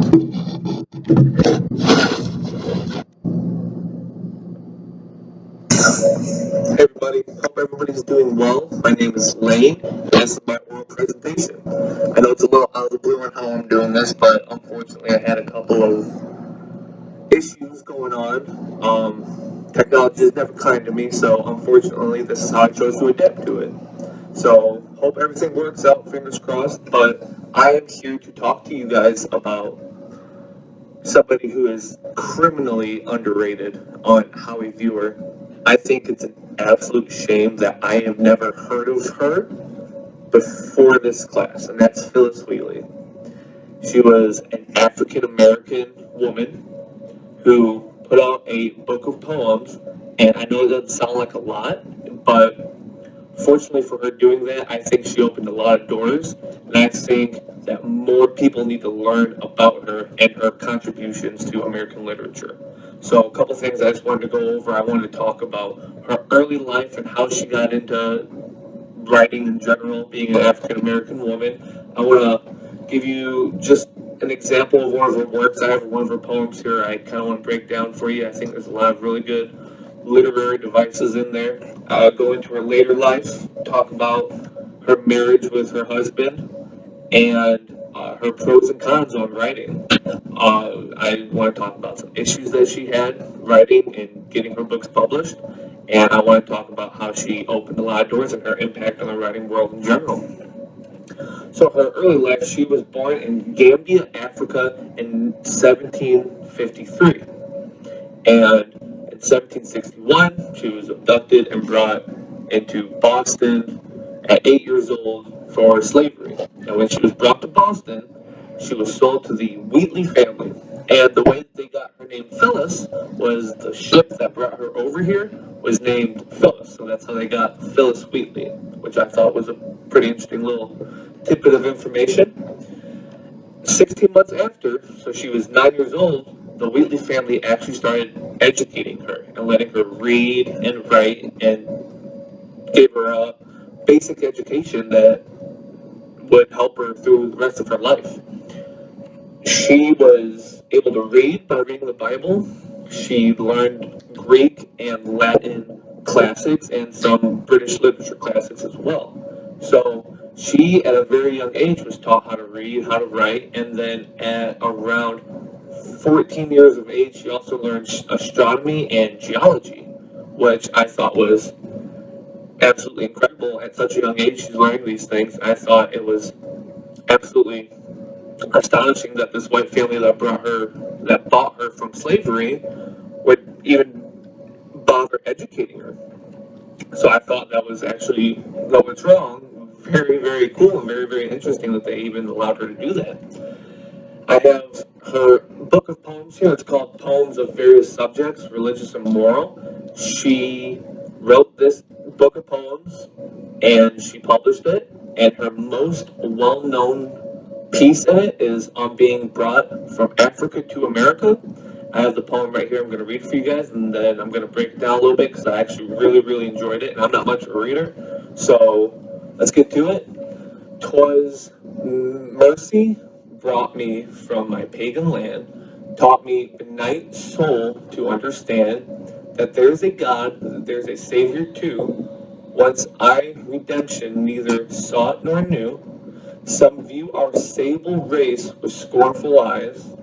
Hey everybody, hope everybody's doing well. My name is Lane, and this is my oral presentation. I know it's a little out of the blue on how I'm doing this, but unfortunately I had a couple of issues going on. Technology is never kind to me, so unfortunately this is how I chose to adapt to it. So, hope everything works out, fingers crossed, but I am here to talk to you guys about somebody who is criminally underrated on How We View Her. I think it's an absolute shame that I have never heard of her before this class, and that's Phyllis Wheatley. She was an African American woman who put out a book of poems, and I know it doesn't sound like a lot, but fortunately for her doing that, I think she opened a lot of doors, and I think that more people need to learn about her and her contributions to American literature. So, a couple things I just wanted to go over. I wanted to talk about her early life and how she got into writing in general, being an African American woman. I want to give you just an example of one of her works. I have one of her poems here I kind of want to break down for you. I think there's a lot of really good literary devices in there. Go into her later life, talk about her marriage with her husband, and her pros and cons on writing. I want to talk about some issues that she had writing and getting her books published, and I want to talk about how she opened a lot of doors and her impact on the writing world in general. So, her early life, she was born in Gambia, Africa in 1753. And in 1761, she was abducted and brought into Boston at 8 years old for slavery. And when she was brought to Boston, she was sold to the Wheatley family. And the way that they got her name Phyllis was the ship that brought her over here was named Phyllis. So that's how they got Phyllis Wheatley, which I thought was a pretty interesting little tidbit of information. 16 months after, so she was 9 years old, the Wheatley family actually started educating her and letting her read and write and gave her a basic education that would help her through the rest of her life. She was able to read by reading the Bible. She learned Greek and Latin classics and some British literature classics as well. So she, at a very young age, was taught how to read, how to write, and then at around 14 years of age, she also learned astronomy and geology, which I thought was absolutely incredible. At such a young age, she's learning these things. I thought it was absolutely astonishing that this white family that bought her from slavery, would even bother educating her. So I thought that was actually, though it's wrong, very, very cool and very, very interesting that they even allowed her to do that. I have her book of poems here. It's called Poems of Various Subjects, Religious and Moral. She wrote this book of poems and she published it. And her most well known piece in it is on being brought from Africa to America. I have the poem right here I'm going to read for you guys, and then I'm going to break it down a little bit because I actually really, really enjoyed it, and I'm not much of a reader. So let's get to it. "'Twas mercy brought me from my pagan land, taught me benight soul to understand that there's a God, that there's a Savior too. Once I redemption neither sought nor knew, some view our sable race with scornful eyes.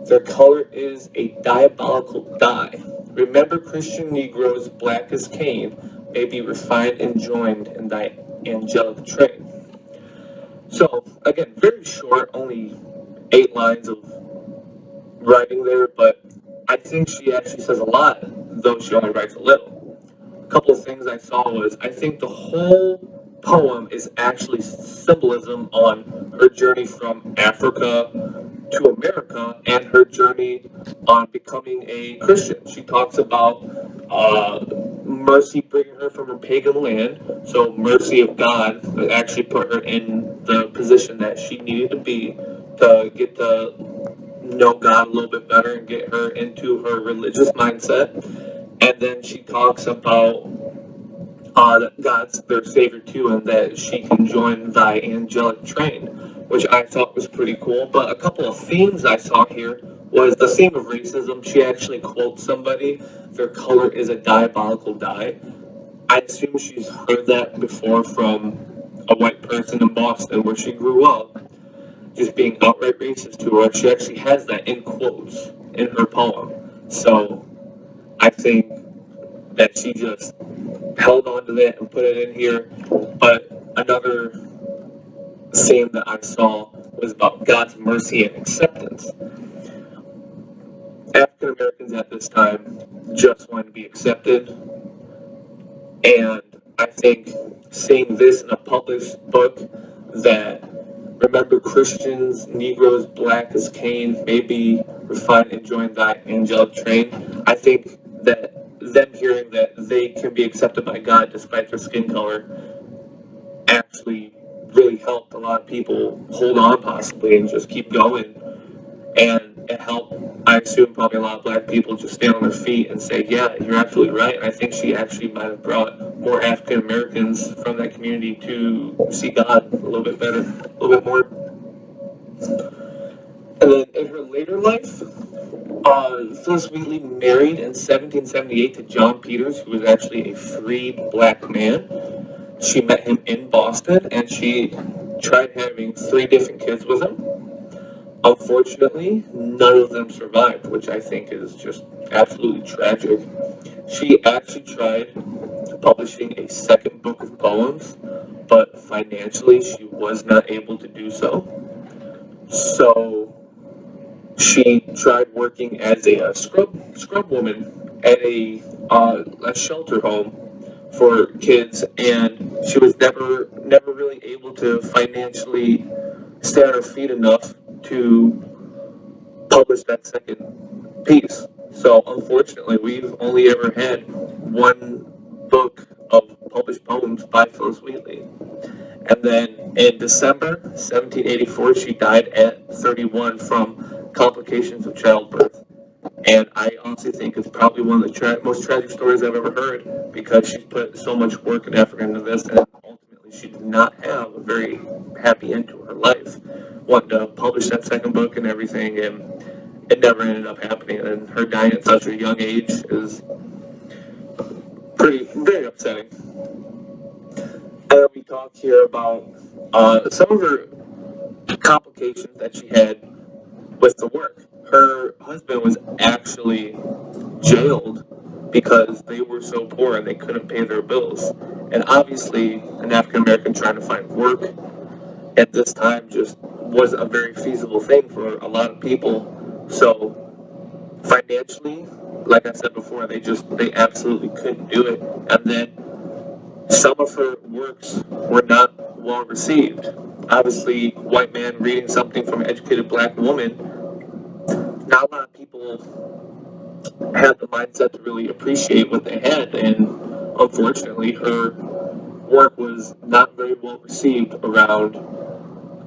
Their color is a diabolical dye. Remember Christian Negroes black as Cain may be refined and joined in thy angelic train." So, again, very short, only 8 lines of writing there, but I think she actually says a lot, though she only writes a little. A couple of things I saw was I think the whole poem is actually symbolism on her journey from Africa to America and her journey on becoming a Christian. She talks about mercy bringing her from her pagan land, so mercy of God that actually put her in the position that she needed to be to get to know God a little bit better and get her into her religious mindset. And then she talks about that God's their savior too, and that she can join thy angelic train, which I thought was pretty cool. But a couple of themes I saw here was the theme of racism. She actually quotes somebody, their color is a diabolical die. I assume she's heard that before from a white person in Boston where she grew up, just being outright racist to her. She actually has that in quotes in her poem. So I think that she just held on to that and put it in here. But another theme that I saw was about God's mercy and acceptance. African Americans at this time just wanted to be accepted, and I think seeing this in a published book that remember Christians, Negroes, black as Cain, may be refined and join thy angelic train. I think that them hearing that they can be accepted by God despite their skin color actually really helped a lot of people hold on possibly and just keep going. And it helped, I assume, probably a lot of black people just stand on their feet and say, yeah, you're absolutely right. And I think she actually might have brought more African Americans from that community to see God a little bit better, a little bit more. And then in her later life, Phyllis Wheatley married in 1778 to John Peters, who was actually a freed black man. She met him in Boston, and she tried having 3 different kids with him. Unfortunately, none of them survived, which I think is just absolutely tragic. She actually tried publishing a second book of poems, but financially she was not able to do so. So she tried working as a scrub woman at a shelter home for kids, and she was never really able to financially stay on her feet enough to publish that second piece. So unfortunately, we've only ever had one book of published poems by Phyllis Wheatley. And then in December 1784, she died at 31 from complications of childbirth. And I honestly think it's probably one of the most tragic stories I've ever heard because she's put so much work and effort into this, and ultimately she did not have a very happy end to her life. Wanted to publish that second book and everything, and it never ended up happening. And her dying at such a young age is very upsetting. And we talk here about some of her complications that she had with the work. Her husband was actually jailed because they were so poor and they couldn't pay their bills. And obviously, an African American trying to find work at this time just wasn't a very feasible thing for a lot of people. So financially, like I said before, they absolutely couldn't do it. And then some of her works were not well received. Obviously, white man reading something from an educated black woman, not a lot of people had the mindset to really appreciate what they had, and unfortunately, her work was not very well received around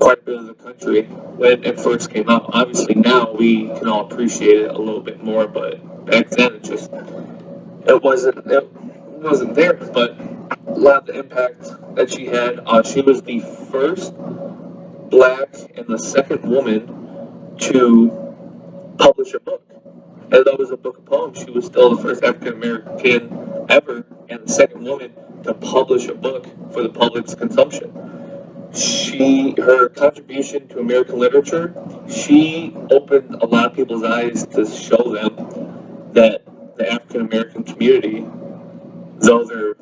quite a bit of the country when it first came out. Obviously, now we can all appreciate it a little bit more, but back then it wasn't there. But a lot of the impact that she had, she was the first black and the second woman to publish a book. And that was a book of poems. She was still the first African American ever and the second woman to publish a book for the public's consumption. Her contribution to American literature, she opened a lot of people's eyes to show them that the African American community, though they're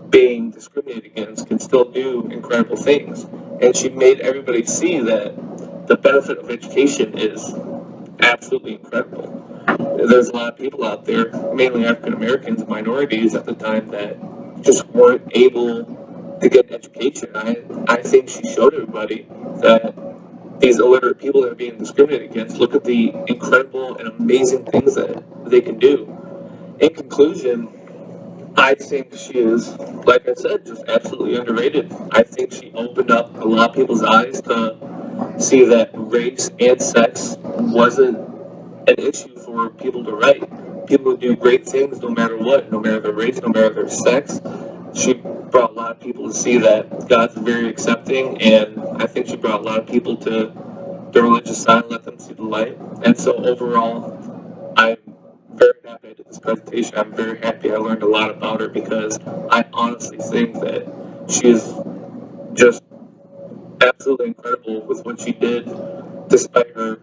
being discriminated against, can still do incredible things. And she made everybody see that the benefit of education is absolutely incredible. There's a lot of people out there, mainly African Americans, minorities at the time, that just weren't able to get an education. I think she showed everybody that these illiterate people that are being discriminated against, look at the incredible and amazing things that they can do. In conclusion, I think she is, like I said, just absolutely underrated. I think she opened up a lot of people's eyes to see that race and sex wasn't an issue for people to write. People do great things no matter what, no matter their race, no matter their sex. she brought a lot of people to see that God's very accepting, and I think she brought a lot of people to the religious side and let them see the light. And so overall, I'm very happy I did this presentation. I'm very happy I learned a lot about her because I honestly think that she is just absolutely incredible with what she did despite her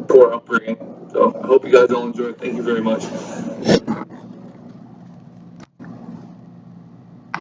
poor upbringing. So I hope you guys all enjoyed. Thank you very much.